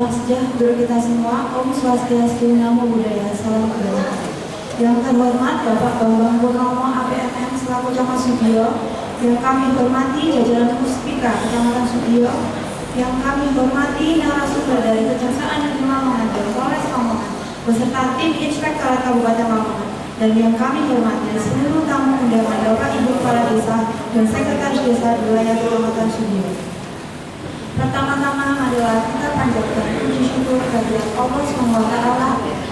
Guru kita semua, Om Swastiastu, Namo Buddhaya, Salam Kebajikan. Yang terhormat Bapak Bambang Purnomo APMM selaku Camat Sudiyo, yang kami hormati jajaran Puspika Kecamatan Sudiyo, yang kami hormati narasumber dari Kejaksaan Negeri Lamongan dan Polres Lamongan beserta tim Inspektorat Kabupaten Lamongan, dan yang kami hormati seluruh tamu undangan Bapak Ibu Kepala Desa dan Sekretaris Desa di wilayah Kecamatan Sudiyo. Pertama-tama adalah kita panjatkan puji syukur kehadirat Allah SWT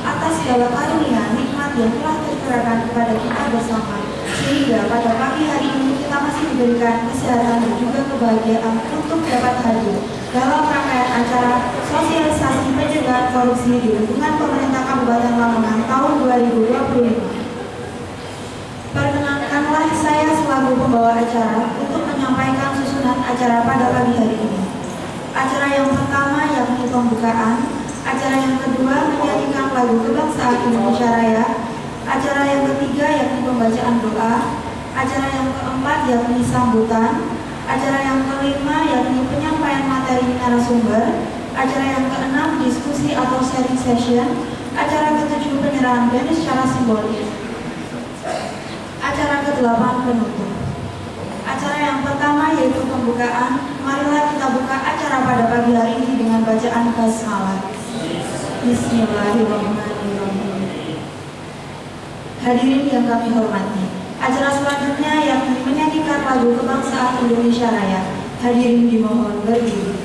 atas segala karunia nikmat yang telah tercurahkan kepada kita bersama, sehingga pada pagi hari ini kita masih diberikan kesehatan dan juga kebahagiaan untuk dapat hadir dalam rangkaian acara sosialisasi pencegahan korupsi di lingkungan pemerintah Kabupaten Lamongan tahun 2025. Perkenankanlah saya selaku pembawa acara untuk menyampaikan susunan acara pada pagi hari ini. Acara yang pertama yakni pembukaan, acara yang kedua menyanyikan lagu kebangsaan Indonesia Raya, acara yang ketiga yakni pembacaan doa, acara yang keempat yakni sambutan, acara yang kelima yakni penyampaian materi narasumber, acara yang keenam diskusi atau sharing session, acara ketujuh penyerahan bonus secara simbolis, acara ke-8 penutup. Acara yang pertama yaitu pembukaan. Marilah kita buka acara pada pagi hari ini dengan bacaan basmalah. Bismillahirrahmanirrahim. Hadirin yang kami hormati, acara selanjutnya yang menyanyikan lagu kebangsaan Indonesia Raya. Hadirin dimohon berdiri.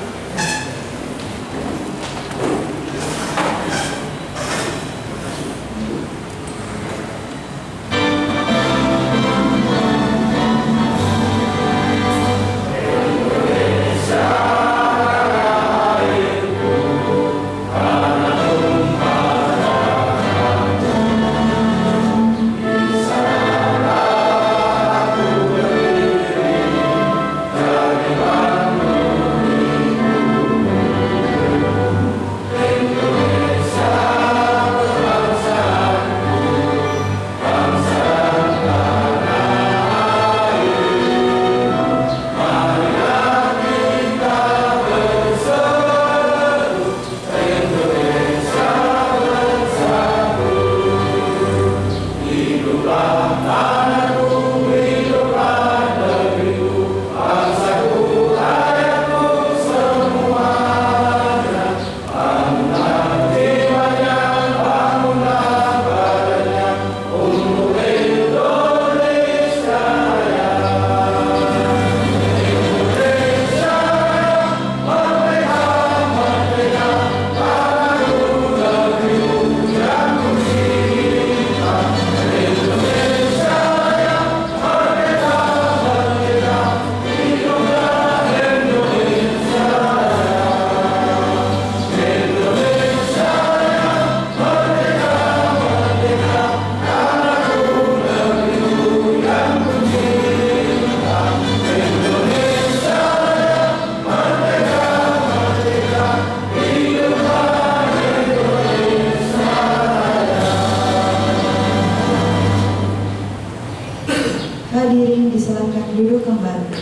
Hadirin disilakan duduk kembali.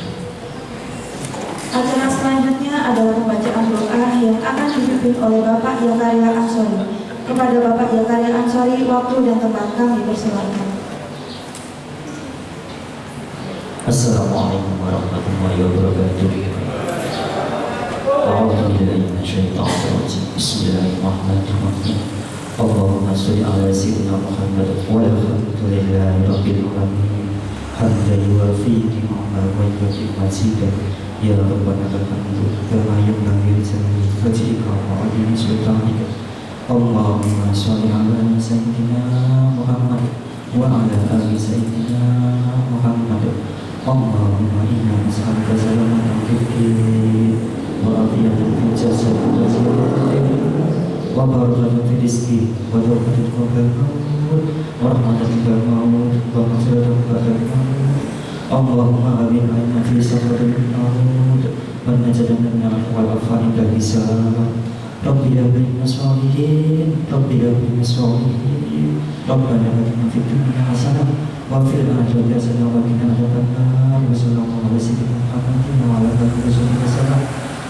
Acara selanjutnya adalah pembacaan doa yang akan dipimpin oleh Bapak Yakarya Ansori. Kepada Bapak Yakarya Ansori, waktu dan tempat kami persilakan. Assalamualaikum warahmatullahi wabarakatuh. A'udzubillahi minasyaitonir rajim. Bismillahirrahmanirrahim. Allahumma sholli ala sayyidina Muhammad walhamdulillahi rabbil alamin. Hamdan yuwafi ni'amahu wa yukafi mazidah. Ya Rabbana lakal hamdu kama yanbaghi li jalali wajhika wa 'azimi sultanika. Allahumma sholli ala sayyidina Muhammad wa ala ali sayyidina Muhammad. Allahumma inna nas'aluka salamatan fid din wa afiyatan fil jasad wa ziyadatan wa barakatan fil rizqi wa rahmatan qabla al-maut wa rahmatan ba'da al-maut wa maghfiratan ba'da al-maut. Allahumma amin fi safarin al-maut wa najatan min al-wal inda hisab. Rabbi habli salihin, Rabbi habli salihin. Rabbana atina fid dunya hasanah wa fil akhirati hasanah wa qina adzabannar. Wa sallallahu ala sayyidina Muhammadin wa ala alihi wasallam.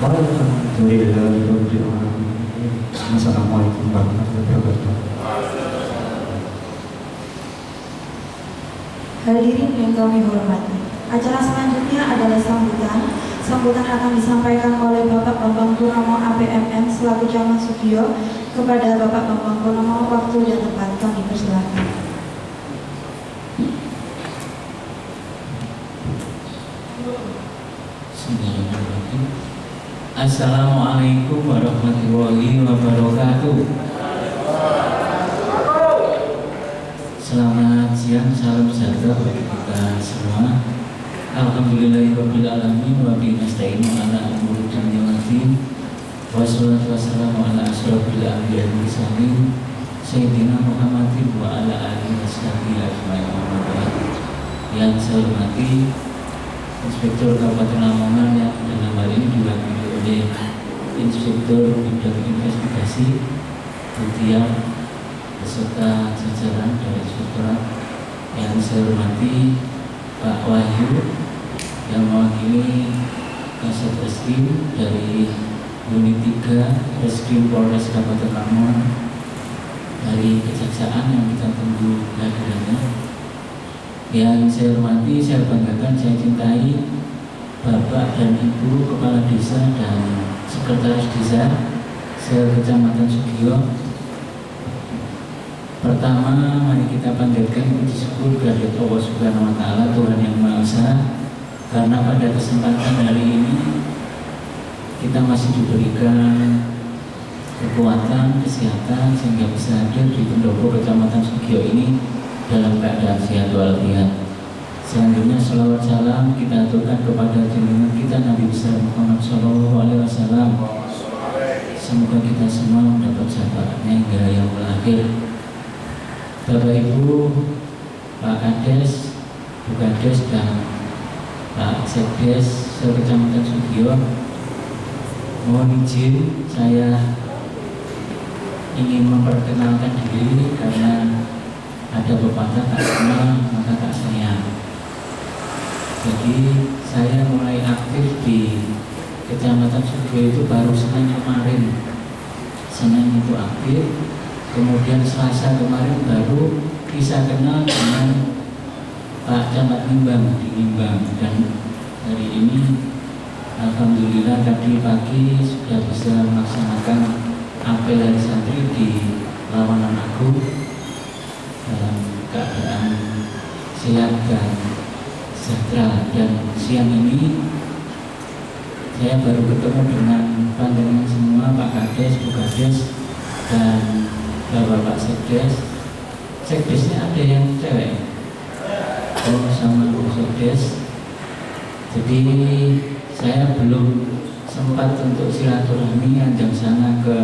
Walhamdulillahi rabbil alamin. Assalamualaikum warahmatullahi wabarakatuh. Hadirin yang kami hormati, acara selanjutnya adalah sambutan. Sambutan akan disampaikan oleh Bapak Bambang Purnomo APMN selaku Camat Sugio. Kepada Bapak Bambang Purnomo, waktu dan tempat kami persilakan. Assalamualaikum warahmatullahi wabarakatuh. Selamat siang, salam sejahtera bagi kita semua. Alhamdulillahirabbil alamin wa bihi nasta'inu ala umuri dunya waddin. Wassalatu wassalamu ala asyrofil anbiya'i wal mursalin sayyidina Muhammadin wa ala alihi washabihi ajmain. Yang saya hormati Inspektur Kabupaten Lamongan yang dalam hal ini diwakili oleh Inspektur Bidang Investigasi Butiar beserta jajaran dari Inspektorat. Yang saya hormati Pak Wahyu yang mewakili Kasat Reskrim dari Unit 3 Reskrim Polres Kabupaten Lamongan, dari Kejaksaan yang kita tunggu kehadirannya. Yang saya hormati, saya banggakan, saya cintai Bapak dan Ibu Kepala Desa dan Sekretaris Desa se-Kecamatan Sugio. Pertama, mari kita panjatkan puji syukur kehadirat Allah Subhanahu wa Ta'ala, Tuhan yang Maha Esa, karena pada kesempatan hari ini kita masih diberikan kekuatan, kesehatan sehingga bisa hadir di pendopo Kecamatan Sugio ini dalam keadaan sehat walafiat. Selanjutnya salawat salam kita aturkan kepada junjungan kita Nabi besar Muhammad SAW. Semoga kita semua mendapat syafaatnya hingga yaumul akhir. Bapak Ibu, Pak Kades, Bu Kades dan Pak Sekdes se-Kecamatan Sugio, mohon izin saya ingin memperkenalkan diri karena ada pepatah tak kenal maka tak sayang. Jadi saya mulai aktif di Kecamatan Sugio itu baru Senin kemarin. Senin itu aktif, kemudian Selasa kemarin baru bisa kenal dengan Pak Camat Nimbang di Nimbang, dan hari ini alhamdulillah tadi pagi sudah bisa melaksanakan apel hari santri di Lawanan Agung dalam keadaan sehat dan sejahtera. Dan siang ini saya baru ketemu dengan pandangan semua, Pak Kades, Bu Kades, dan Bapak Sekdes. Sekdesnya ada yang cewek, oh sama Bu Sekdes. Jadi saya belum sempat untuk silaturahmi ajang sana ke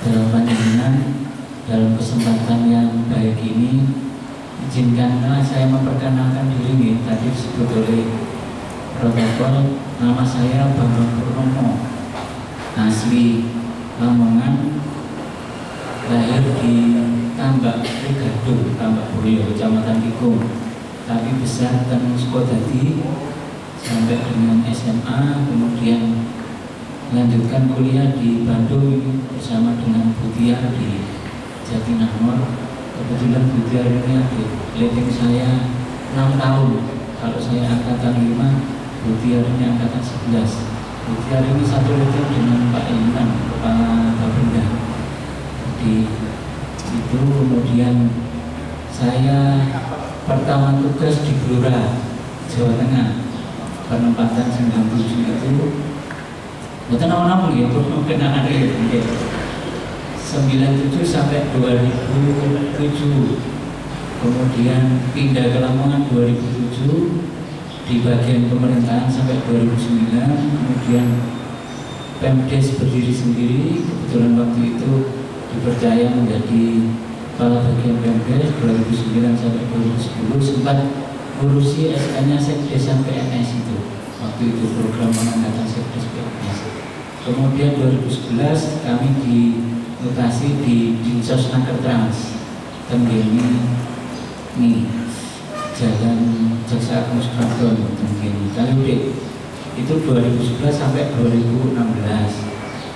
dalam panjenengan. Dalam kesempatan yang baik ini, izinkanlah saya memperkenalkan diri nih. Tadi disebut oleh protokol, nama saya Bambang Purnomo, asli Lamongan, lahir di Tambak Rigado, Tambak Buryo, Kecamatan Tikung, tapi besar dan sekodadi sampai dengan SMA, kemudian melanjutkan kuliah di Bandung bersama dengan Butiar di Jatinangor. Kebetulan Butiar ini adik leting saya 6 tahun. Kalau saya angkatan 5, Butiar ini angkatan 11. Butiar ini satu leting dengan Pak Iman, Kepala Bapenda. Jadi itu kemudian saya pertama tugas di Blora, Jawa Tengah, penempatan 97 itu bukan nama-nama ya, untuk kenangan itu 97 sampai 2007, kemudian pindah ke Lamongan 2007 di bagian pemerintahan sampai 2009, kemudian Pemdes berdiri sendiri. Kebetulan waktu itu dipercaya menjadi kepala bagian Pemdes 2009 sampai 2010, sempat ngurusi SK-nya Sekdes sampai PNS itu. Waktu itu program pengangkatan Sekdes PNS. Kemudian 2011 kami dimutasi di Dinsos Nakertrans Tenggeni nih, Jalan Jaksa Agung Suprapto Tenggeni Kaliudik. Itu 2011 sampai 2016.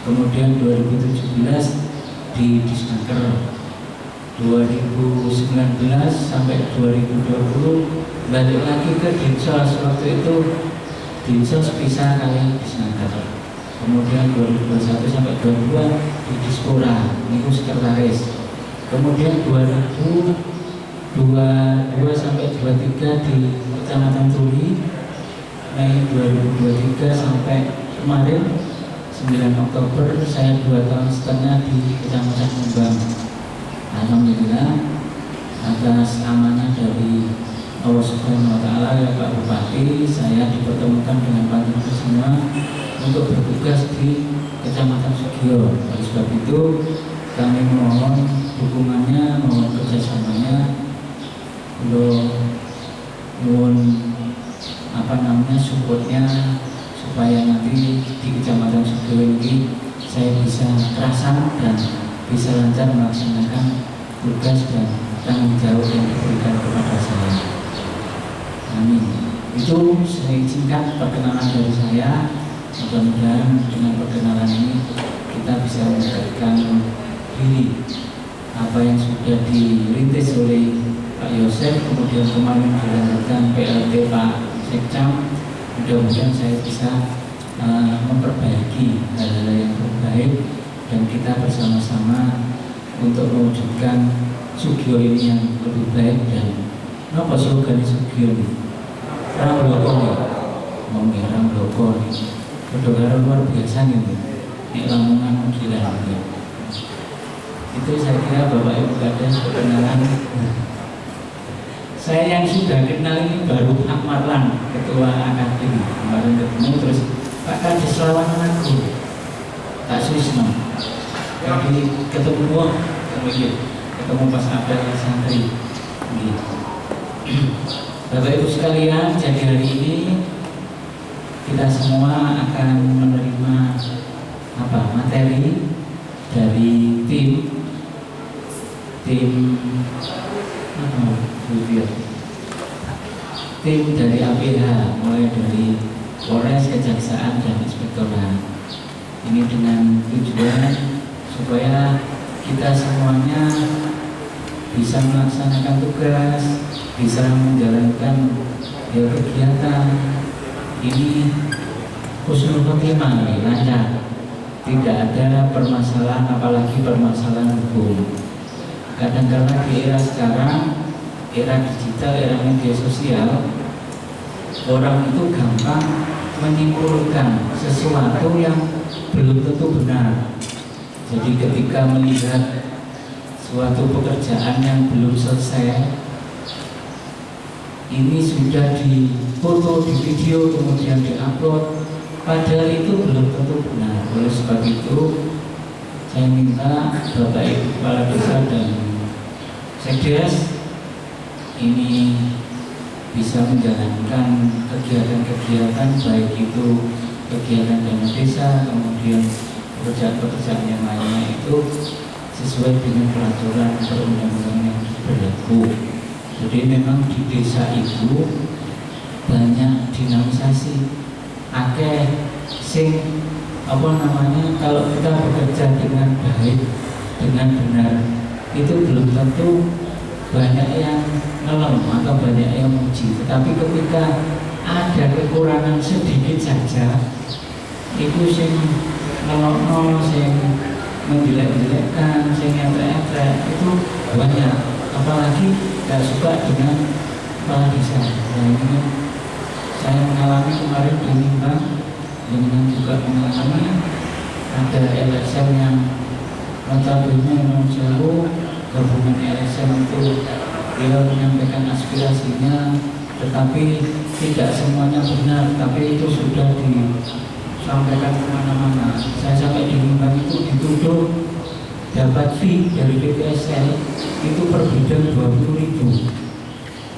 Kemudian 2017 di Disnaker 2019 sampai 2020 balik lagi ke Dinsos. Waktu itu Dinsos pisah kali Disnaker. Kemudian 2021 sampai 22 di Dispora, ini sekretaris. Kemudian 2022 sampai 23 di Kecamatan Turi, Mei 2023 sampai kemarin 9 Oktober saya 2 tahun setengah di Kecamatan Mumbang. Alhamdulillah atas amanah dari Allah Subhanahu wa Ta'ala ya Pak Bupati, saya dipertemukan dengan panjenengan semua untuk bertugas di Kecamatan Sugio. Oleh sebab itu kami mohon dukungannya, mohon kerjasamanya, mohon supportnya supaya nanti di Kecamatan Sugio ini saya bisa terasa dan bisa lancar melaksanakan tugas dan tanggung jawab yang diberikan kepada saya. Amin. Itu singkat perkenalan dari saya. Mudah-mudahan dengan perkenalan ini kita bisa mendekatkan diri apa yang sudah dirintis oleh Pak Yosef, kemudian kemarin dilanjutkan PLT Pak Sekcam. Mudah-mudahan saya bisa memperbaiki hal-hal yang terbaik dan kita bersama-sama untuk mewujudkan Sugio ini yang lebih baik. Dan apa slogan Sugio ini? Rang Bloko Kedokara luar biasa gitu. Ini Lamongan gila gitu. Itu saya kira Bapak Ibu Kades perkenalan. Saya yang sudah kenal ini baru Pak Marlan, Ketua Akademi. Kemarin ketemu, terus Pak Kades lawan aku, Pak Susno. Jadi ketemu pas ada santri. Bapak Ibu sekalian, jadi hari ini kita semua akan menerima materi dari tim dari APH, mulai dari Polres, Kejaksaan, dan Inspektorat. Ini dengan tujuan supaya kita semuanya bisa melaksanakan tugas, bisa menjalankan kegiatan ini husnul khotimah, lancar, tidak ada permasalahan, apalagi permasalahan hukum. Kadang-kadang di era sekarang, era digital, era media sosial, orang itu gampang menyimpulkan sesuatu yang belum tentu benar. Jadi ketika melihat suatu pekerjaan yang belum selesai, ini sudah difoto, di video, kemudian diupload, padahal itu belum tentu benar. Oleh sebab itu saya minta Bapak Ibu Kepala Desa dan Sekdes ini bisa menjalankan kegiatan-kegiatan, baik itu kegiatan dana desa, kemudian pekerjaan-pekerjaan yang lainnya itu sesuai dengan peraturan perundang-undangan yang berlaku. Jadi memang di desa itu banyak dinamisasi, akeh sing kalau kita bekerja dengan baik, dengan benar, itu belum tentu banyak yang ngelem atau banyak yang muji. Tetapi ketika ada kekurangan sedikit saja, itu sing ngelokno, sing menjelek-jelekkan, sing etrek-etrek, itu banyak. Apalagi gak suka dengan kepala desa. Nah, ini saya mengalami kemarin di Limbang, dengan juga mengalami ada LSM yang notabene non jauh gabungan LSM itu dia menyampaikan aspirasinya, tetapi tidak semuanya benar, tapi itu sudah disampaikan kemana-mana. Saya sampai di Limbang itu dituduh dapat fee dari PTSL itu per bidang 20.000,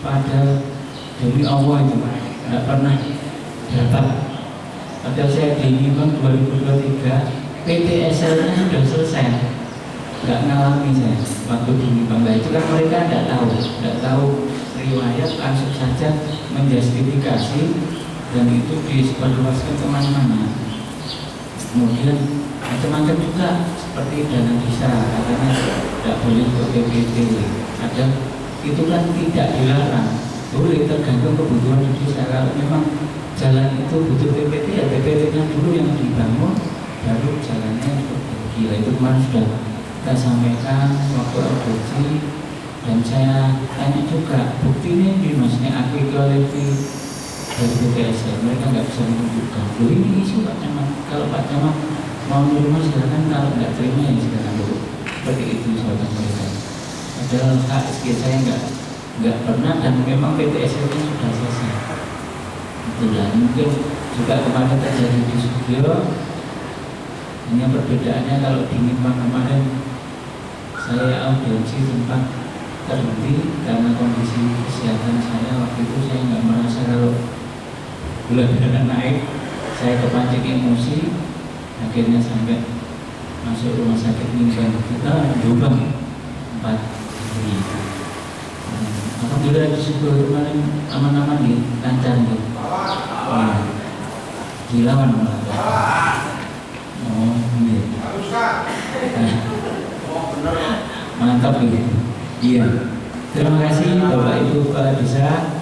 padahal demi Allah itu tidak pernah dapat. Padahal saya di Limbang 2023 PTSL nya sudah selesai, nggak ngalami saya waktu di Limbang. Itu kan mereka tidak tahu riwayat, langsung saja menjustifikasi dan itu disebarluaskan kemana-mana. Kemudian macam-macam juga seperti dana desa katanya tidak boleh ke PPT, ada itu kan tidak dilarang, boleh tergantung kebutuhan di desa. Kalau memang jalan itu butuh PPT ya PPT-nya dulu yang dibangun, baru jalannya diperbaiki. Itu kemarin sudah kita sampaikan waktu audisi, dan saya tanya juga buktinya di masnya aku oleh dari BPSN, mereka nggak bisa menunjukkan. Loh ini isu Pak Camat, kalau Pak Camat mau nerima silakan, kalau nggak terima ya silakan dulu. Seperti itu jawaban mereka. Padahal HSG saya nggak pernah, dan memang BPSN nya sudah selesai. Itulah mungkin juga kemarin terjadi di studio. Hanya perbedaannya kalau di Nimbang kemarin saya audiensi sempat terhenti karena kondisi kesehatan saya waktu itu. Saya nggak merasa kalau gula darah naik, saya kepancing emosi, akhirnya sampai masuk rumah sakit Nimbang. Kita Jombang 4 hari. Alhamdulillah bersyukur kemarin aman-aman nih, lancar nih. Dilawan malah. Oh iya. Mantap nih. Iya. Terima kasih Bapak Ibu Kepala Desa.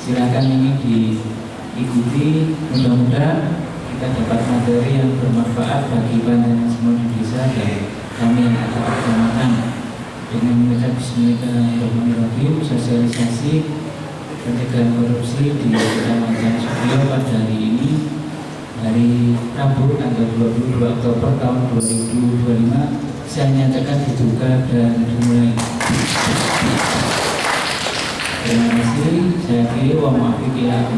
Silakan ini diikuti, mudah-mudahan kita dapat materi yang bermanfaat bagi panjenengan semua di desa dan kami yang ada kecamatan. Dengan membaca Bismillahirrahmanirrahim, sosialisasi pencegahan korupsi di Kecamatan Sugiyo pada hari ini, hari Rabu tanggal 22 Oktober tahun 2025, saya nyatakan dibuka dan dimulai. Terima kasih. Saya akhiri wa ma'afiqillah.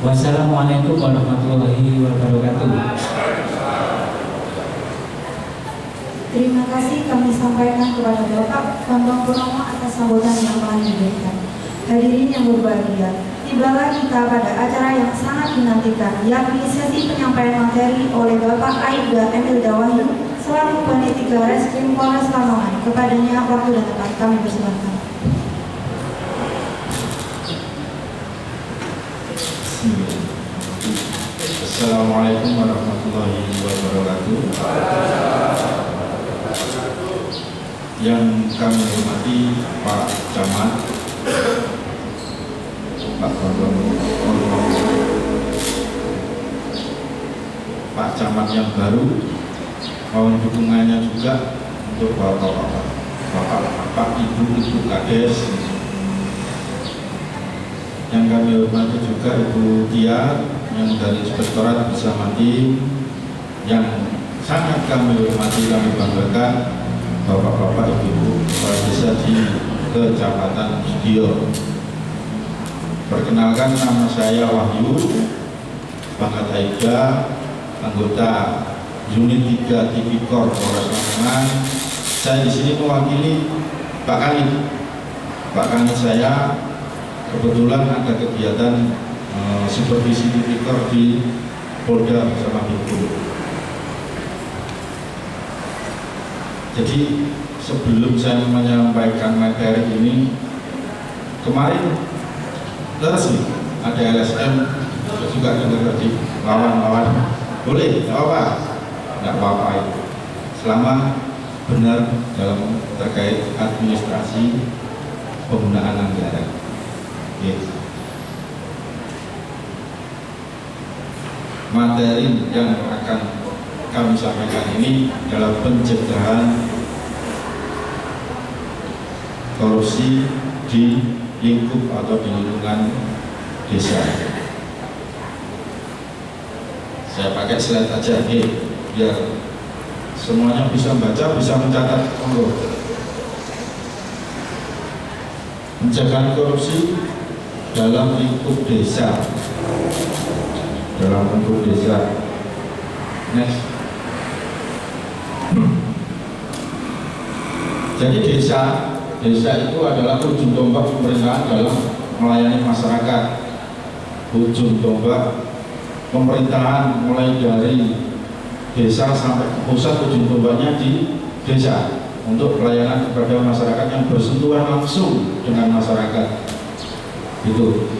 Wassalamualaikum warahmatullahi wabarakatuh. Terima kasih kami sampaikan kepada Bapak Bambang Purnomo atas sambutan yang telah diberikan. Hadirin yang berbahagia, tibalah kita pada acara yang sangat dinantikan, yakni sesi penyampaian materi oleh Bapak Aibda Emil Dawahi selaku Panit 3 Reskrim Polres Lamongan. Kepadanya waktu dan tempat kami persilahkan. Assalamualaikum warahmatullahi wabarakatuh. Yang kami hormati Pak Camat, Pak Bambang Purnomo, Pak Camat yang baru, mohon dukungannya juga untuk Bapak Ibu Kades. Yang kami hormati juga Ibu Tia yang dari Inspektorat bersama tim, yang sangat kami hormati, kami banggakan Bapak-bapak, Ibu-ibu kepala desa di Kecamatan Sugiyo. Perkenalkan, nama saya Wahyu Bangkat Aibda, anggota Unit 3 Tipikor Polres Lamongan. Saya di sini mewakili Pak Kanit saya. Kebetulan ada kegiatan supervisi tipikor di Polda bersama Bintang. Jadi sebelum saya menyampaikan materi ini, kemarin resmi ada LSM juga dengar tadi lawan-lawan, boleh, nggak apa-apa, nggak apa-apa itu, selama benar dalam terkait administrasi penggunaan anggaran. Materi yang akan kami sampaikan ini dalam pencegahan korupsi di lingkup atau di lingkungan desa. Saya pakai slide aja biar semuanya bisa membaca, bisa mencatat. Pencegahan korupsi dalam lingkup desa. Dalam lingkup desa. Next. Jadi desa itu adalah ujung tombak pemerintahan dalam melayani masyarakat. Ujung tombak pemerintahan mulai dari desa sampai ke pusat, ujung tombaknya di desa untuk pelayanan kepada masyarakat yang bersentuhan langsung dengan masyarakat. Itu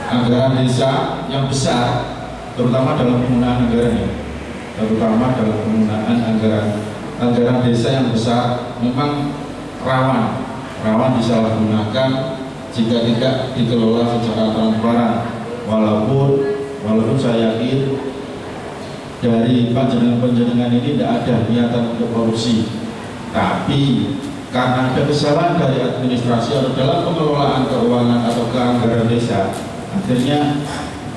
anggaran desa yang besar, terutama dalam penggunaan anggaran ya. terutama dalam penggunaan anggaran desa yang besar memang rawan disalahgunakan jika tidak dikelola secara transparan. Walaupun saya yakin dari panjenengan ini tidak ada niatan untuk korupsi, tapi karena ada kesalahan dari administrasi atau dalam pengelolaan keuangan atau keanggaran desa, akhirnya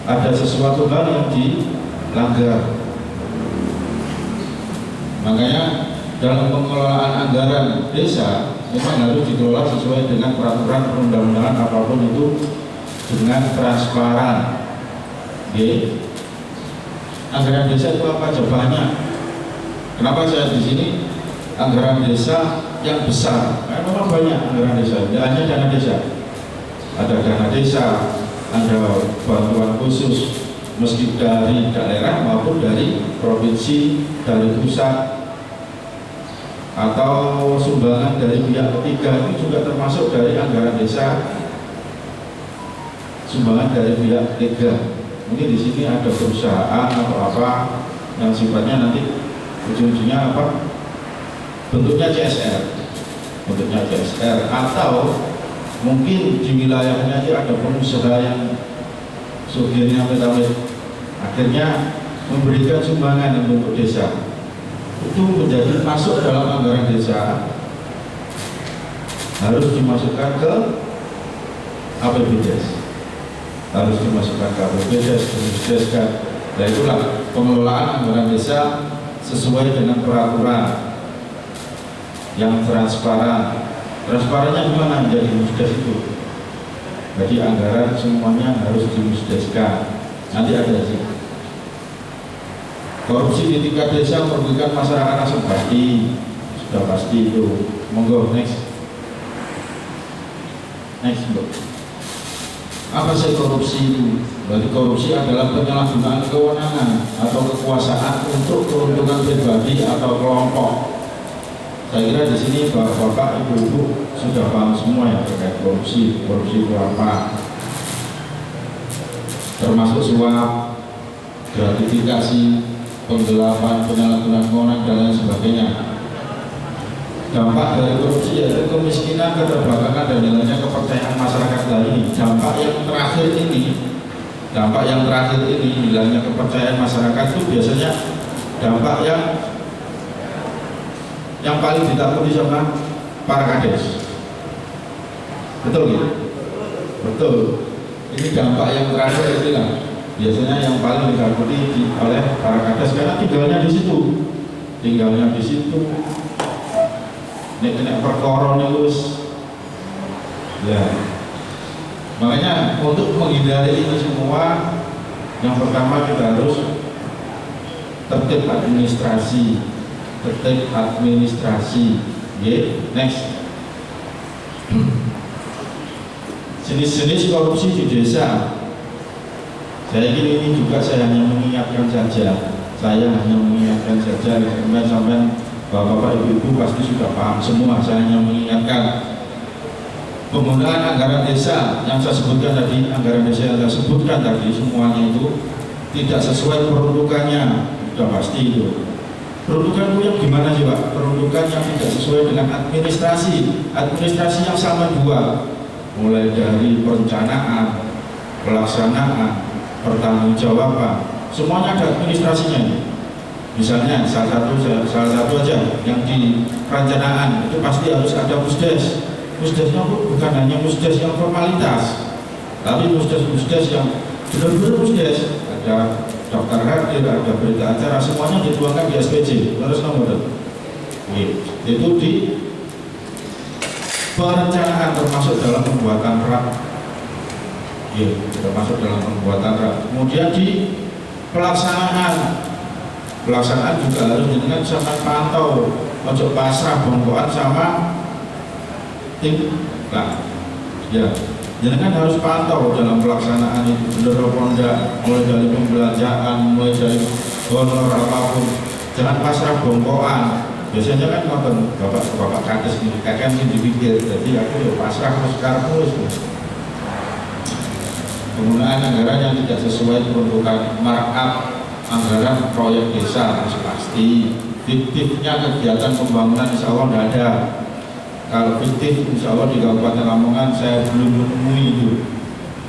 ada sesuatu hal yang dilanggar. Makanya dalam pengelolaan anggaran desa memang harus dikelola sesuai dengan peraturan perundang-undangan apapun itu dengan transparan. Oke. Anggaran desa itu apa aja? Banyak. Kenapa saya di sini? Anggaran desa yang besar, karena memang banyak anggaran desa, tidak hanya dana desa. Ada dana desa, ada bantuan khusus, meski dari daerah maupun dari provinsi, dari pusat, atau sumbangan dari pihak ketiga, itu juga termasuk dari anggaran desa. Sumbangan dari pihak ketiga, mungkin di sini ada perusahaan atau apa yang sifatnya nanti ujung-ujungnya apa? Bentuknya CSR, atau mungkin di wilayahnya ada pengusaha yang sugihnya amit-amit, akhirnya memberikan sumbangan yang bentuk desa, itu menjadi masuk dalam anggaran desa, harus dimasukkan ke APBDes, dimusdeskan. Nah itulah pengelolaan anggaran desa sesuai dengan peraturan yang transparan. Transparannya gimana menjadi musdes itu? Jadi anggaran semuanya harus dimusdeskan. Nanti ada sih. Korupsi di tingkat desa merugikan masyarakat langsung pasti, sudah pasti itu. Monggo next, Bu. Apa sih korupsi itu? Berarti korupsi adalah penyalahgunaan kewenangan atau kekuasaan untuk keuntungan pribadi atau kelompok. Saya kira di sini bapak, ibu-ibu sudah paham semua ya terkait korupsi. Korupsi itu apa? Termasuk suap, gratifikasi, penggelapan, penyalahgunaan kewenangan dan lain sebagainya. Dampak dari korupsi yaitu kemiskinan, keterbelakangan dan hilangnya kepercayaan masyarakat lain. Dampak yang terakhir ini hilangnya kepercayaan masyarakat itu biasanya dampak yang paling ditakuti sama para kades. Betul gitu? Betul. Ini dampak yang terakhir inilah biasanya yang paling ditakuti oleh para kades karena tinggalnya di situ. Nek perkara terus. Ya. Makanya untuk menghindari ini semua, yang pertama kita harus tertib administrasi. Next. Jenis-jenis korupsi di desa. Saya ingin ini juga saya hanya mengingatkan saja. Sampai bapak-bapak, ibu-ibu pasti sudah paham semua. Saya hanya mengingatkan penggunaan anggaran desa yang saya sebutkan tadi, semuanya itu tidak sesuai peruntukannya. Sudah pasti itu. Peruntukan yang gimana sih Pak? Peruntukan yang tidak sesuai dengan administrasi yang sama dua, mulai dari perencanaan, pelaksanaan, pertanggungjawaban, semuanya ada administrasinya. Misalnya salah satu aja yang di perencanaan itu pasti harus ada musdes. Musdesnya bukan hanya musdes yang formalitas, tapi musdes yang benar-benar musdes. Ada daftar hadir, ada berita acara, semuanya dituangkan di SPJ. Terus nomor itu di perencanaan termasuk dalam pembuatan RAP. Kemudian di pelaksanaan juga harus dengan sampai pantau, ojo pasrah bongkoan sama tim. Jangan harus pantau dalam pelaksanaan itu benar apa enggak, mulai dari pembelanjaan, mulai dari honor apapun. Jangan pasrah bongkoan. Biasanya kan nonton bapak kades ini, kakek ini dipikir, jadi aku ya pasrah terus karpus. Penggunaan anggaran yang tidak sesuai peruntukan, markup anggaran proyek desa pasti. Fiktifnya kegiatan pembangunan insya Allah tidak ada. Kalau fiktif insya Allah di Kabupaten Lamongan saya belum menemui itu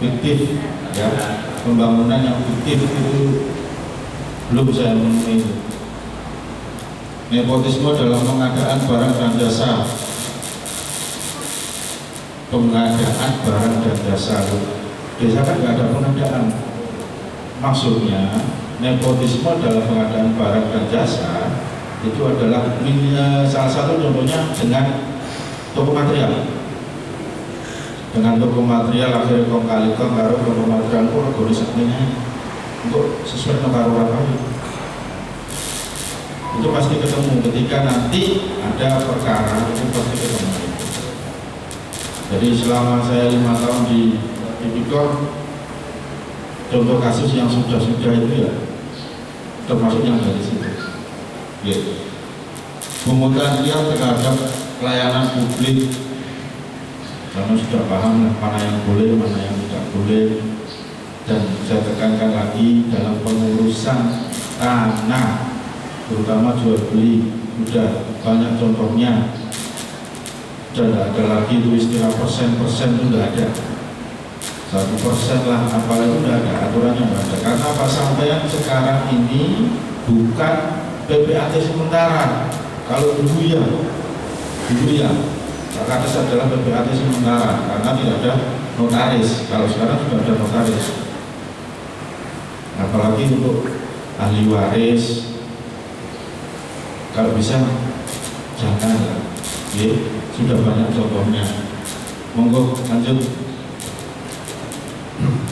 fiktif ya, pembangunan yang fiktif itu belum saya menemui itu. Nepotisme dalam pengadaan barang dan jasa, pengadaan barang dan jasa desa kan nggak ada pengadaan. Maksudnya nepotisme dalam pengadaan barang dan jasa itu adalah salah satu contohnya dengan toko material. Dengan toko material akhirnya kong kali kong karo toko material pun regane sakmene untuk sesuai karo apa itu pasti ketemu ketika nanti ada perkara, itu pasti ketemu. Jadi selama saya 5 tahun di Tipikor, contoh kasus yang sudah-sudah itu ya termasuk yang dari situ ya. Pemungutan liar terhadap pelayanan publik, karena sudah paham mana yang boleh, mana yang tidak boleh. Dan saya tekankan lagi dalam pengurusan tanah, terutama jual beli, sudah banyak contohnya. Dan tidak ada lagi itu istilah persen-persen itu tidak ada. 1% lah, apalagi itu tidak ada, aturannya tidak ada. Karena apa, sampean sekarang ini bukan PPAT sementara. Kalau dulu ya, Kades adalah PPAT sementara karena tidak ada notaris. Kalau sekarang sudah ada notaris. Apalagi untuk ahli waris, kalau bisa jangan lah. Ya, sudah banyak contohnya. Monggo lanjut.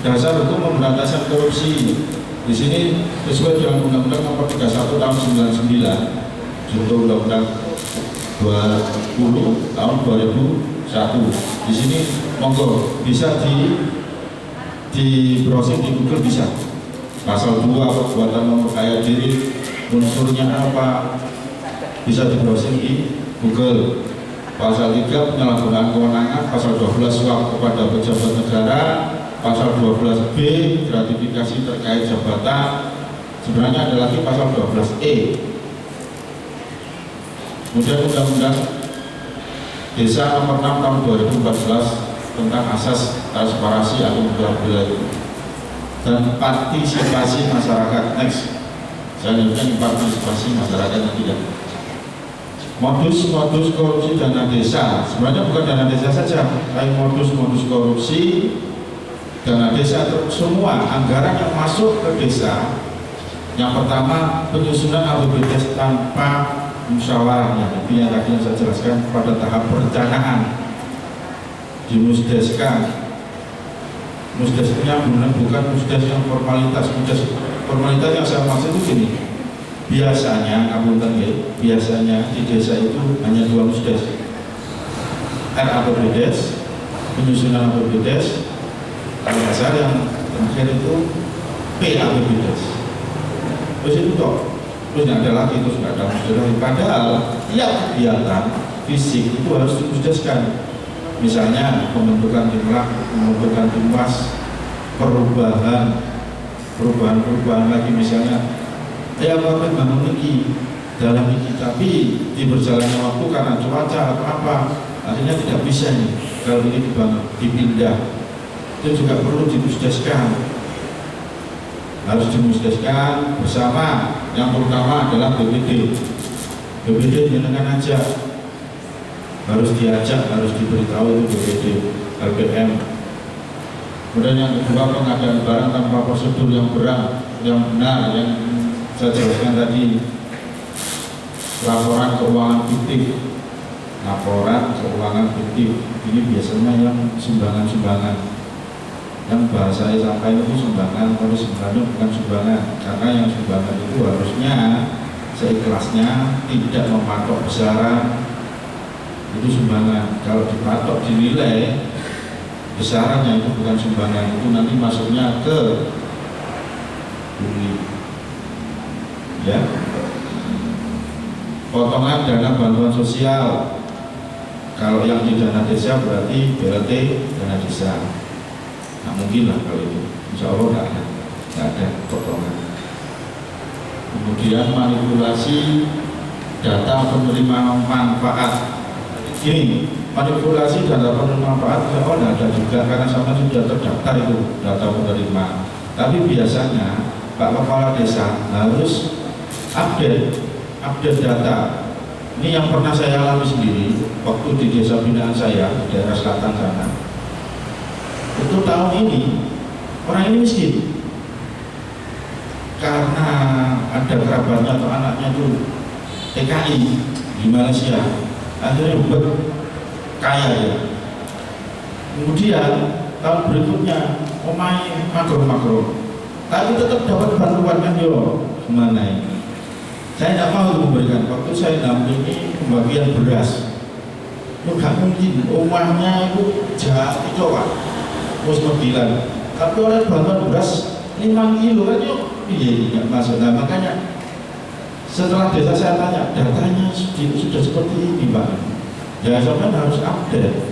Dasar hukum pemberantasan korupsi di sini sesuai dengan Undang-Undang Nomor 31 Tahun 99, junto Undang-Undang 20 Tahun 2001. Di sini monggo bisa di browsing di Google bisa. Pasal 2 perbuatan memperkaya diri, unsurnya apa, bisa di browsing di Google. Pasal 3 penyalahgunaan kewenangan, pasal 12 suap kepada pejabat negara, pasal 12B gratifikasi terkait jabatan. Sebenarnya ada lagi pasal 12E. Kemudian Undang-Undang Desa Nomor 6 Tahun 2014 tentang asas transparansi akuntabilitas dan partisipasi masyarakat. Next, saya lanjutkan partisipasi masyarakat yang tidak. Modus-modus korupsi dana desa, sebenarnya bukan dana desa saja, tapi modus-modus korupsi dana desa, semua anggaran yang masuk ke desa. Yang pertama, penyusunan APBDes tanpa musyawarah, itu yang tadi saya jelaskan pada tahap perencanaan, dimusdeskan. Musdesnya bukan musdes yang formalitas. Formalitas yang saya maksud itu gini, biasanya biasanya di desa itu hanya 2 musdes, RAPBDes, penyusunan APBDes, kalau dasar yang terakhir itu PAPBDes. Terus itu toh, terus ada lagi, terus nggak ada musdes. Padahal tiap kegiatan fisik itu harus dimusdeskan. Misalnya pembentukan timlah, pembentukan timwas, perubahan lagi, misalnya apa bangun lagi dalam ini, tapi di berjalannya waktu karena cuaca atau apa akhirnya tidak bisa nih kalau ini dibangun, dipindah, itu juga perlu dimusdeskan, harus dimusdeskan bersama. Yang pertama adalah BPD jenengan aja harus diajak, harus diberitahu itu BPD, LPM. Kemudian yang kedua, pengadaan barang tanpa prosedur yang benar, yang saya jelaskan tadi. Laporan keuangan fiktif, ini biasanya yang sumbangan, yang bahasa saya sampaikan itu sumbangan, tapi sebenarnya bukan sumbangan, karena yang sumbangan itu harusnya seikhlasnya, tidak mematok besaran, itu sumbangan. Kalau dipatok dinilai besarannya, itu bukan sumbangan, itu nanti masuknya ke bumi. Ya, potongan dana bantuan sosial, kalau yang di dana desa berarti BLT dana desa. Nah mungkin lah kalau itu, insya Allah nggak ada potongan. kemudian manipulasi data penerima manfaat. Ini manipulasi data penerima manfaat ada juga karena sama sudah terdaftar itu data penerima. Tapi biasanya Pak Kepala Desa harus update data. Ini yang pernah saya alami sendiri waktu di desa binaan saya di daerah selatan sana. Itu tahun ini orang ini miskin karena ada kerabatnya atau anaknya itu TKI di Malaysia, akhirnya buat kaya ya. Kemudian tahun berikutnya omai makro, tapi tetap dapat bantuan kan yo gimana ini? Saya tidak mau memberikan. Waktu saya dampingi pembagian beras, nggak mungkin rumahnya itu jahat itu pak, terus 9. Tapi oleh bantuan beras 5 kilo kan yuk, iya nggak masuk. Nah makanya setelah desa saya tanya, datanya sudah seperti ini pak. Ya sampai harus update.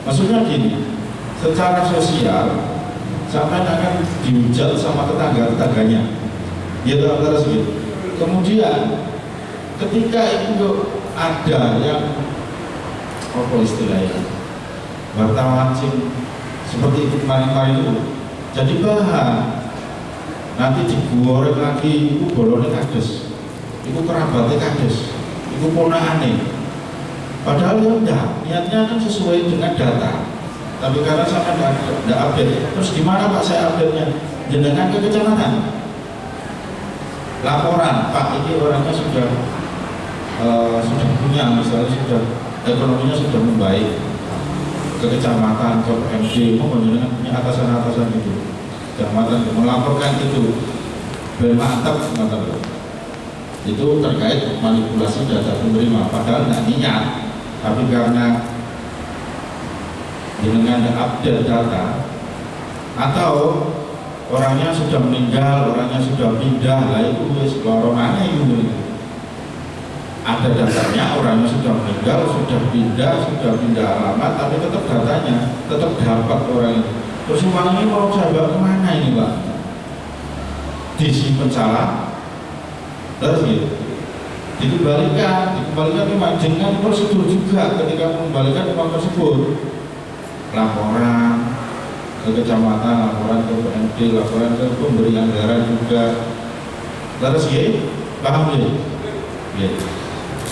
Maksudnya gini, secara sosial sampai akan dihujat sama tetangganya. Ya terus gitu. Kemudian ketika itu ada yang apa istilahnya wartawan seperti itu kemarin itu jadi bahan, nanti digoreng lagi itu bolonnya kades, itu kerabatnya kades, itu ponakane. Padahal ya enggak, niatnya kan sesuai dengan data. Tapi karena saya tidak update, terus gimana Pak saya update-nya? Jenengan ke kecamatan, laporan Pak ini orangnya sudah punya, misalnya sudah ekonominya sudah membaik, ke kecamatan, ke PMD, menjenengan punya atasan-atasan itu, kecamatan melaporkan itu, bermantap itu terkait manipulasi data penerima, padahal tidak niat, tapi karena dengan update data atau orangnya sudah meninggal, orangnya sudah pindah, lah itu lorongannya itu ada datanya, orangnya sudah meninggal, sudah pindah alamat, tapi tetap datanya, tetap dapat orang itu. Terus uang ini mau saya bawa kemana ini Pak? Disimpan salah, terus gitu. Dikembalikan memang dengan prosedur juga ketika mengembalikan uang tersebut, laporan ke kecamatan, laporan ke PMD, laporan ke pemberi anggaran juga. Terus ya, paham ya? Ya.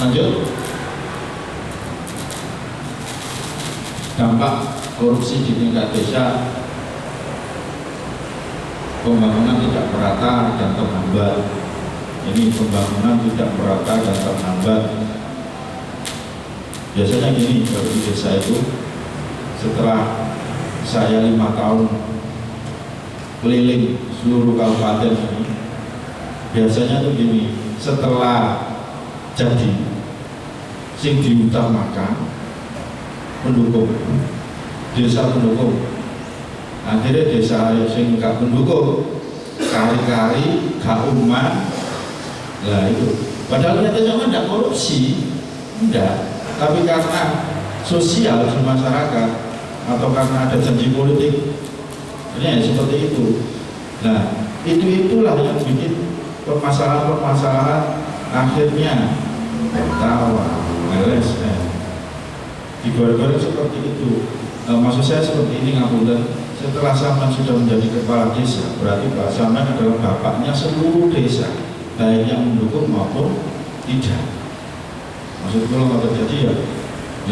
Lanjut. Dampak korupsi di tingkat desa, pembangunan tidak merata dan terhambat. Ini pembangunan tidak merata dan terhambat. Biasanya gini, kalau di desa itu setelah saya 5 tahun keliling seluruh kabupaten ini, biasanya tuh gini, setelah jadi sing diutamakan pendukung, desa pendukung, akhirnya desa sing gak pendukung, kari-kari, gak umat, lah itu. Padahal nyatanya kan tidak korupsi, enggak, tapi karena sosial di masyarakat atau karena ada janji politik, ini ya seperti itu. Nah, itulah yang bikin permasalahan akhirnya tawa, LSM, digoreng-goreng seperti itu. Maksud saya seperti ini ngapunten. Setelah sampean sudah menjadi kepala desa, berarti Pak Sampean adalah bapaknya seluruh desa, baik yang mendukung maupun tidak. Maksud kalau nggak terjadi ya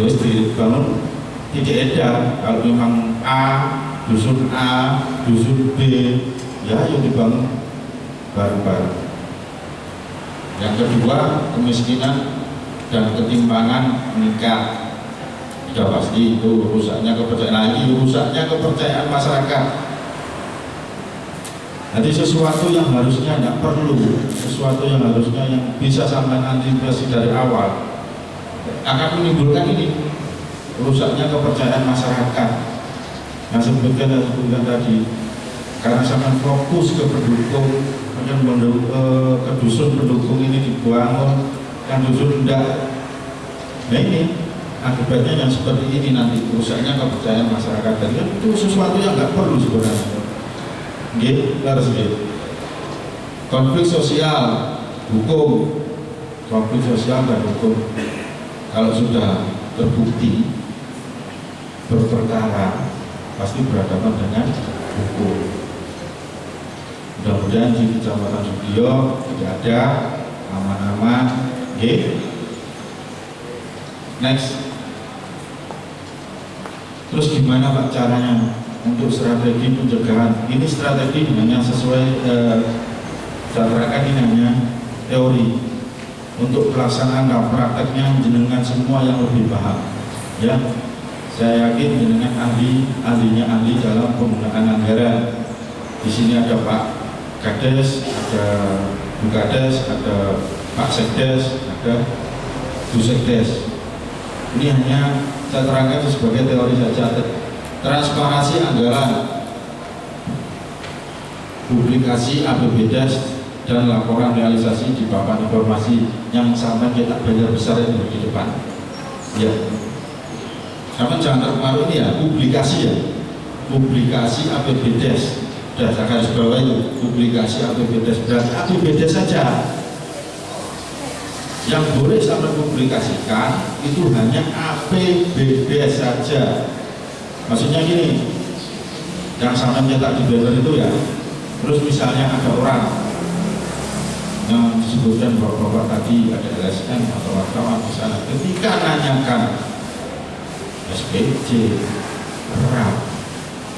harus dibangun titik edar. Kalau memang A, dusun B, ya yang dibangun bareng-bareng. Yang kedua, kemiskinan dan ketimpangan meningkat. Sudah pasti itu rusaknya kepercayaan masyarakat. Jadi sesuatu yang harusnya tidak perlu, sesuatu yang harusnya yang bisa sampai antisipasi dari awal akan menimbulkan ini rusaknya kepercayaan masyarakat. Yang sebutkan tadi, karena sangat fokus ke pendukung, ke dusun pendukung ini dibangun, yang dusun tidak. Nah ini akibatnya yang seperti ini nanti, rusaknya kepercayaan masyarakat. Dan itu sesuatu yang nggak perlu sebenarnya. Gitu, harus gitu. konflik sosial, hukum, konflik sosial dan hukum. Kalau sudah terbukti berperkara, pasti berhadapan dengan hukum. Mudah-mudahan di Kecamatan Sugiyo tidak ada, aman-aman. Oke. Next. Terus gimana Pak caranya untuk strategi pencegahan? Ini strategi hanya sesuai ini hanya teori. Untuk pelaksanaan dan prakteknya jenengan semua yang lebih paham. Ya, saya yakin jenengan ahlinya ahli dalam penggunaan anggaran. Di sini ada Pak Kades, ada Bu Kades, ada Pak Sekdes, ada Bu Sekdes. Ini hanya saya terangkan sebagai teori saja. Transparansi anggaran, publikasi APBDes dan laporan realisasi di papan informasi yang sama kita banyak besar itu di depan. Ya, sama jangan terpengaruh ini ya, publikasi APBDes. Sudah saya garis bawah itu, publikasi APBDes, berarti APBDes saja. Yang boleh sampai publikasikan itu hanya APBDes saja. Maksudnya gini, yang sampai nyetak di banner itu ya. Terus misalnya ada orang yang disebutkan bapak-bapak tadi, ada LSM atau wartawan di sana, ketika nanyakan SPJ, RAP,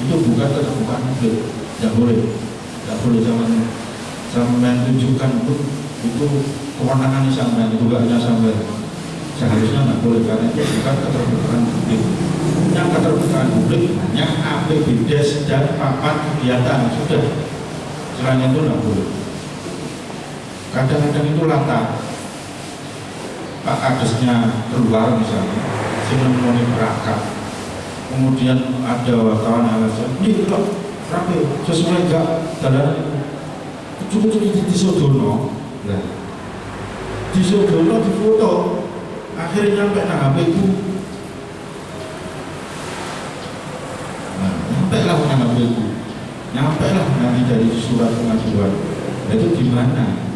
itu bukan keterbukaan publik, tidak boleh sampai tunjukkan itu kewenangan sampai tugasnya sampai seharusnya nggak boleh, karena itu bukan keterbukaan publik. Yang keterbukaan publik hanya APBDes dan papan kegiatan, sudah. Selain itu nggak boleh. Kadang-kadang itu latah. Pak Kadesnya keluar misalnya, semuanya berangkat. Kemudian ada wartawan alasan, ini kok rapi, sesuai enggak dalam cukup di Sodono. Nah, di Sodono di foto, akhirnya nyampe HP itu. Nah, nyampe lah HP itu, nyampe lah nanti dari surat pengajuan. Itu gimana?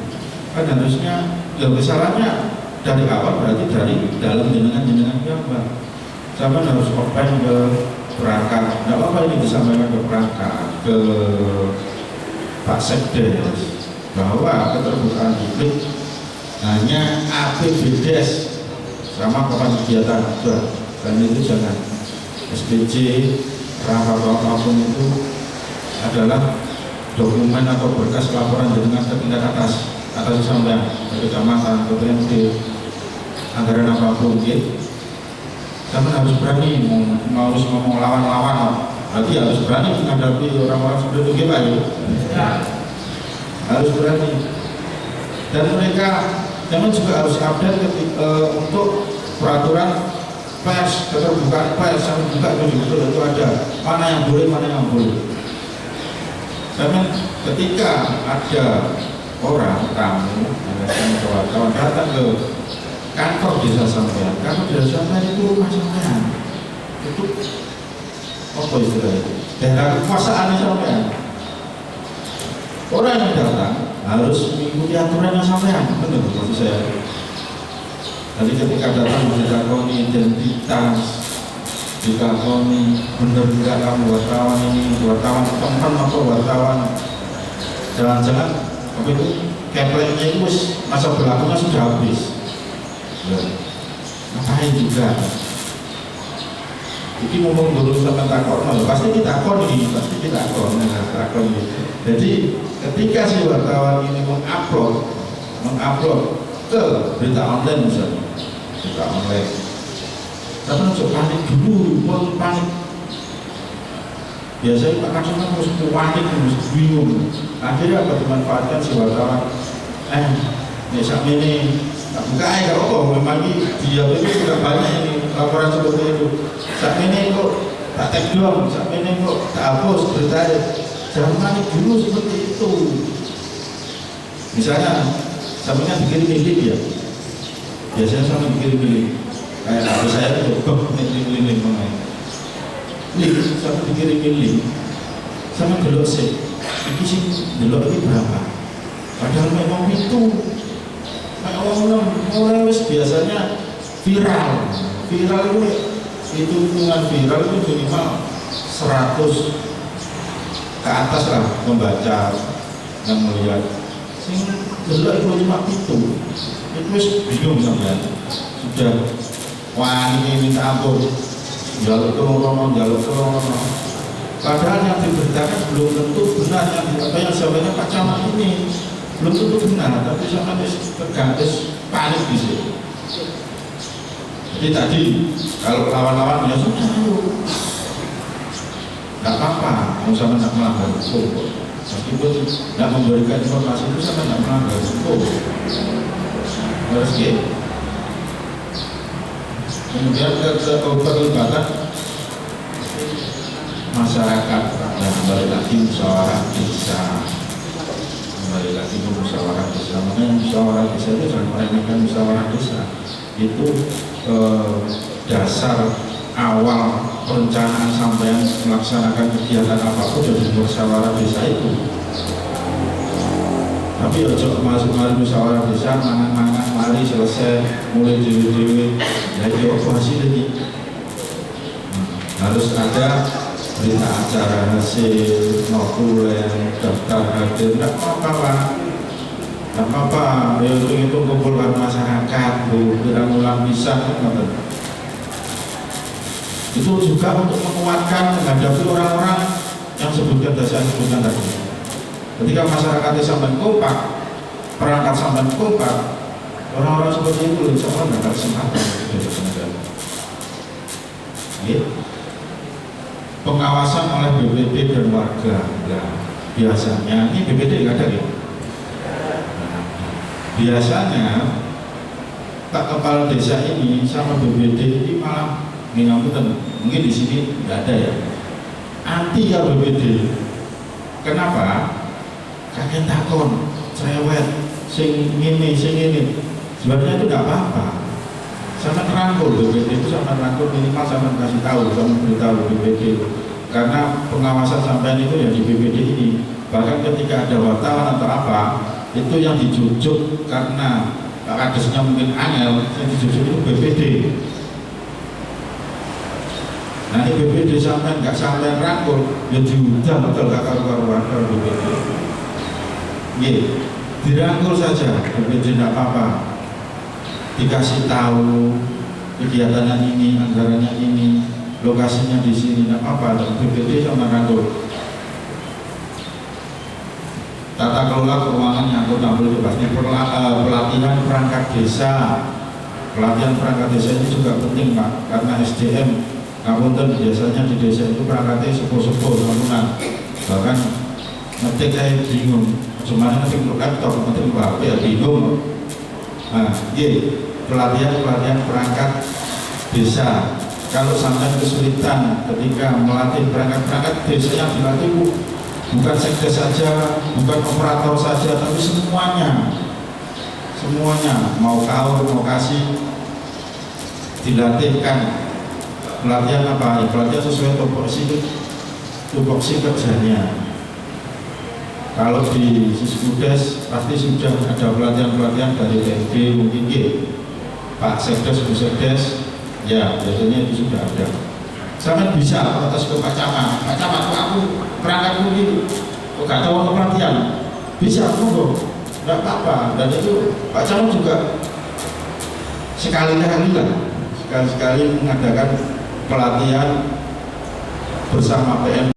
Kan harusnya ya kesalahannya dari awal, berarti dari dalam jenengan siapa? Sama harus open ke perangkat. Tidak apa ini disampaikan ke perangkat, ke Pak Sekdes, bahwa keterbukaan publik hanya APBDes sama papan kegiatan. Dan itu jangan SPJ, apapun itu adalah dokumen atau berkas laporan jenengan ke tingkat atas sampai ke kecamatan, ke PMD, anggaran apapun gitu. Sama harus berani mau ngomong lawan-lawan, berarti harus berani menghadapi orang-orang seperti itu gimana ya? Harus berani. Dan mereka juga harus update untuk peraturan pers, keterbukaan pers yang juga betul itu ada mana yang boleh, mana yang boleh. Karena ketika ada orang tamu, ada wartawan datang ke kantor desa sampean, kantor desa sampean itu rumah sampean, itu apa istilahnya? Daerah kekuasaannya sampean. Orang yang datang harus mengikuti aturannya sampean, benar maksud saya. Jadi ketika datang ditakoni identitas, ditakoni benar enggak kamu wartawan ini, wartawan teman atau wartawan, jangan-jangan apa itu kepletnya itu masa berlakunya sudah habis. Ngapain juga? Ini ngomong dulu sama takon, pasti kita takon. Jadi ketika si wartawan ini mengupload ke berita online misalnya, berita online, tapi harus panik dulu, panik. Biasanya Pak Kadis kan harus panik, harus bingung. Akhirnya apa dimanfaatkan si wartawan? Saat ini buka aja kok, memang dia itu sudah banyak ini laporan seperti itu. Saat ini kok tak tag doang, saat ini kok tak hapus beritanya. Jangan panik dulu seperti itu. Misalnya, sampai bikin link ya. Biasanya sampai bikin link. Kayak apa saya itu, link mengenai. Link, sampai bikin link. Sama delok sih. Ini sih delok ini berapa? Padahal memang itu mulai biasanya viral itu hitungan viral itu minimal 100 ke atas lah membaca yang melihat sing delok itu cuma itu wis bingung sampean sudah wah ini minta ampun jaluk tolong padahal yang diberitakan belum tentu benar apa yang sampaikan Pak Camat ini belum tentu benar, tapi sampai tergantung panik di situ. Jadi tadi kalau lawan-lawan ya sudah, nggak apa-apa, mau sama nggak melanggar hukum. Meskipun nggak memberikan informasi itu sama nggak melanggar hukum. Harus gitu. Kemudian keterlibatan masyarakat yang kembali lagi musyawarah desa. Kembali lagi ke musyawarah desa, makanya musyawarah desa itu jangan meremehkan musyawarah desa. Itu dasar awal perencanaan sampai melaksanakan kegiatan apapun dari musyawarah desa itu. Tapi ojo masuk mari musyawarah desa, mangan-mangan, mari selesai, mulai dewi-dewi, jadi apa hasil ini? Harus ada berita acara hasil, notulen, daftar hadir, tidak apa-apa, ya itu kumpulkan masyarakat, ulang bisa, itu juga untuk menguatkan menghadapi orang-orang yang sebutkan tadi. Ketika masyarakat sampai kompak, perangkat sampai kompak, orang-orang seperti itu insya Allah tidak kesempatan pengawasan oleh BPD dan warga. Nah, biasanya ini BPD nggak ada gitu. Biasanya Pak Kepala Desa ini sama BPD ini malah mungkin di sini nggak ada ya. Anti ya BPD. Kenapa? Kakek takon, cerewet, sing ini. Sebenarnya itu nggak apa-apa. Sama rangkul BPD itu sama rangkul minimal sama kasih tahu, sama beritahu BPD. Karena pengawasan sampean itu ya di BPD ini. Bahkan ketika ada wartawan atau apa, itu yang dijujuk karena Pak Kadesnya mungkin angel, yang dijujuk itu BPD. Nah ini BPD sampai nggak sampai rangkul, ya diundang betul kakak-kakak kalau BPD. Dirangkul saja, BPD tidak apa-apa. Dikasih tahu kegiatannya ini, anggarannya ini, lokasinya di sini, tidak apa-apa. Dan BPD sama rangkul. Tata kelola keuangan yang akuntabel itu pasti pelatihan perangkat desa. Pelatihan perangkat desa ini juga penting Pak, karena SDM Ngapunten biasanya di desa itu perangkatnya sepuh-sepuh bangunan. Bahkan ngetik saya bingung, semuanya ngetik laptop, ngetik HP ya bingung. Nah, pelatihan perangkat desa. Kalau sampai kesulitan ketika melatih perangkat desa yang dilatih bukan sekdes saja, bukan operator saja, tapi semuanya mau kaur, mau kasih dilatihkan. Pelatihan apa? Ya, pelatihan sesuai tupoksi kerjanya. Kalau di Siskudes pasti sudah ada pelatihan dari TNB mungkin Pak Sekdes, Bu Sekdes, ya biasanya itu sudah ada. Sampai bisa atas ke Pak Camat, aku perangkat begini, kok gak tahu pelatihan? Bisa, monggo, nggak apa-apa. Dan itu Pak Camat juga sekali-kali mengadakan pelatihan bersama PM